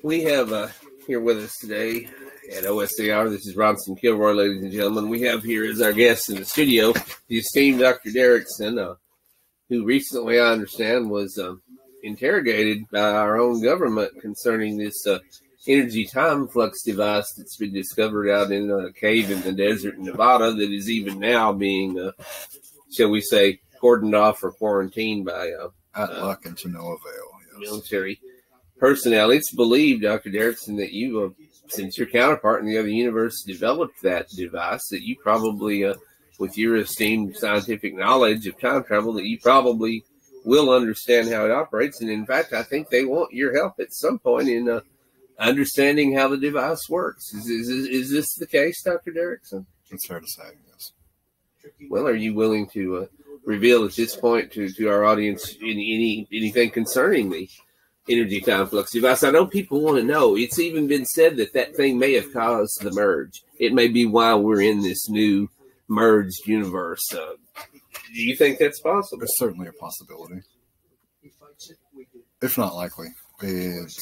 We have here with us today at OSCR, this is RONSON Killroy, ladies and gentlemen. We have here as our guest in the studio the esteemed Dr. Derrickson, who recently, I understand, was interrogated by our own government concerning this energy time flux device that's been discovered out in a cave in the desert in Nevada that is even now being, shall we say, cordoned off or quarantined by at luck and to no avail. Yes. Military personnel. It's believed, Dr. Derrickson, that you, since your counterpart in the other universe developed that device, that you probably, with your esteemed scientific knowledge of time travel, that you probably will understand how it operates. And in fact, I think they want your help at some point in understanding how the device works. Is this the case, Dr. Derrickson? It's fair to say, yes. Well, are you willing to reveal at this point to our audience anything concerning the energy time flux device? I know people want to know. It's even been said that that thing may have caused the merge. It may be why we're in this new merged universe. Do you think that's possible? It's certainly a possibility, if not likely. It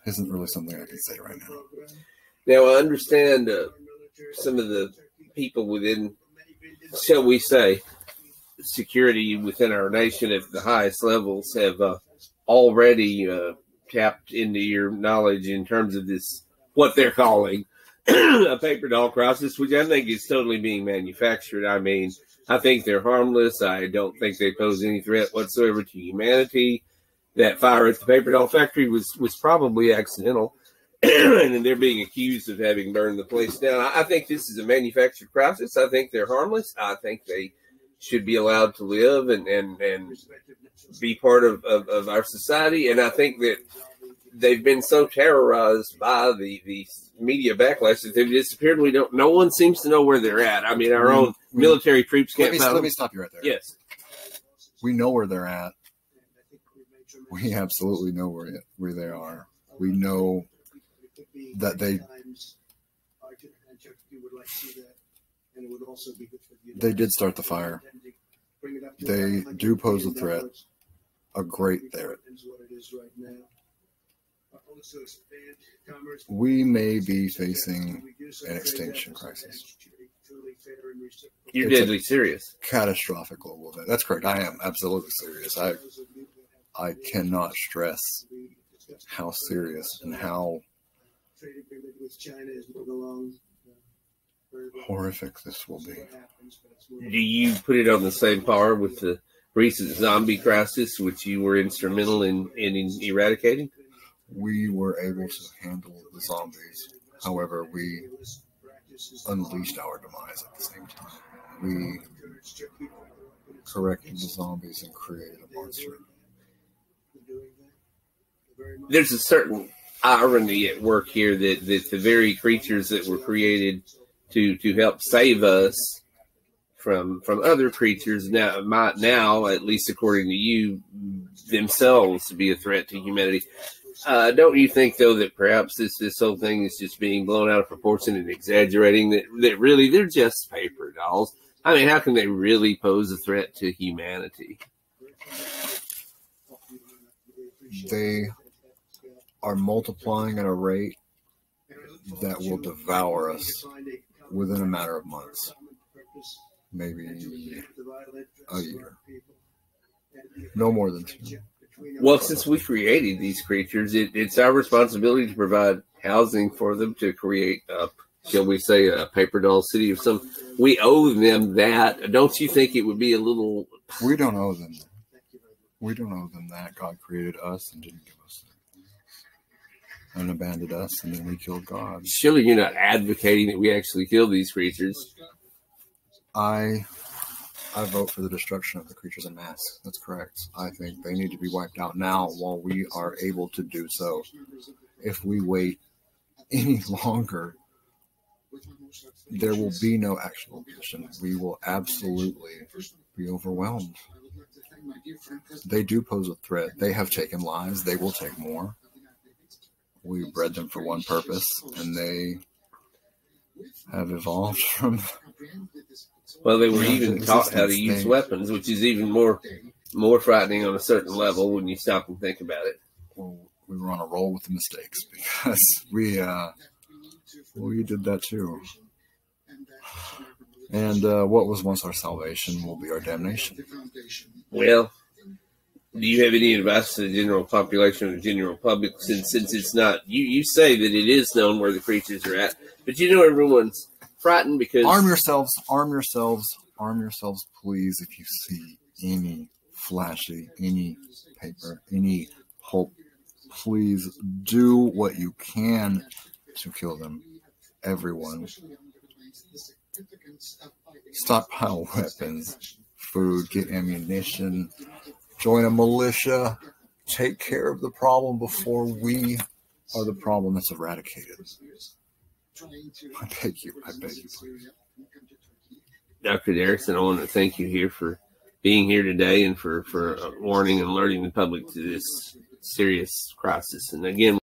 isn't really something I can say right now. Now, I understand some of the people within, shall we say, security within our nation at the highest levels have already tapped into your knowledge in terms of this, what they're calling a paper doll crisis, which I think is totally being manufactured. I mean, I think they're harmless. I don't think they pose any threat whatsoever to humanity. That fire at the paper doll factory was probably accidental, and they're being accused of having burned the place down. I think this is a manufactured crisis. I think they're harmless. I think they should be allowed to live and be part of our society. And I think that they've been so terrorized by the media backlash that they've disappeared. No one seems to know where they're at. I mean, our own military troops can't find them. Let me stop you right there. Yes. We know where they're at. We absolutely know where they are. We know that they did start the fire. They do pose a threat, a great threat. We may be facing an extinction crisis. You're deadly serious. Catastrophic global event. That's correct. I am absolutely serious. I cannot stress how serious and how horrific this will be. Do you put it on the same par with the recent zombie crisis, which you were instrumental in eradicating? We were able to handle the zombies. However, we unleashed our demise at the same time. We corrected the zombies and created a monster. There's a certain irony at work here that the very creatures that were created to help save us from other creatures might now, at least according to you, themselves be a threat to humanity. Don't you think, though, that perhaps this whole thing is just being blown out of proportion and exaggerating, that really they're just paper dolls? I mean, how can they really pose a threat to humanity? They are multiplying at a rate that will devour us within a matter of months, maybe a year, no more than 2. Well, since we created these creatures, it's our responsibility to provide housing for them, to create, shall we say, a paper doll city of some. We owe them that. Don't you think it would be a little... We don't owe them that. We don't owe them that. God created us and didn't give us that, and abandoned us, and then we killed God. Surely you're not advocating that we actually kill these creatures. I vote for the destruction of the creatures en masse. That's correct. I think they need to be wiped out now while we are able to do so. If we wait any longer, there will be no actual action. We will absolutely be overwhelmed. They do pose a threat. They have taken lives. They will take more. We bred them for one purpose, and they have evolved from... Well, they were even taught how to use weapons, which is even more frightening on a certain level when you stop and think about it. we were on a roll with the mistakes, because we did that too. And what was once our salvation will be our damnation. Well, do you have any advice to the general population or the general public, since it's not, you say that it is known where the creatures are at, but everyone's frightened because... Arm yourselves, please, if you see any flashy, any paper, any pulp, please do what you can to kill them. Everyone. Stockpile weapons, food, get ammunition, join a militia, take care of the problem before we are the problem that's eradicated. I beg you, please. Dr. Derrickson, I want to thank you here for being here today and for warning and alerting the public to this serious crisis. And again,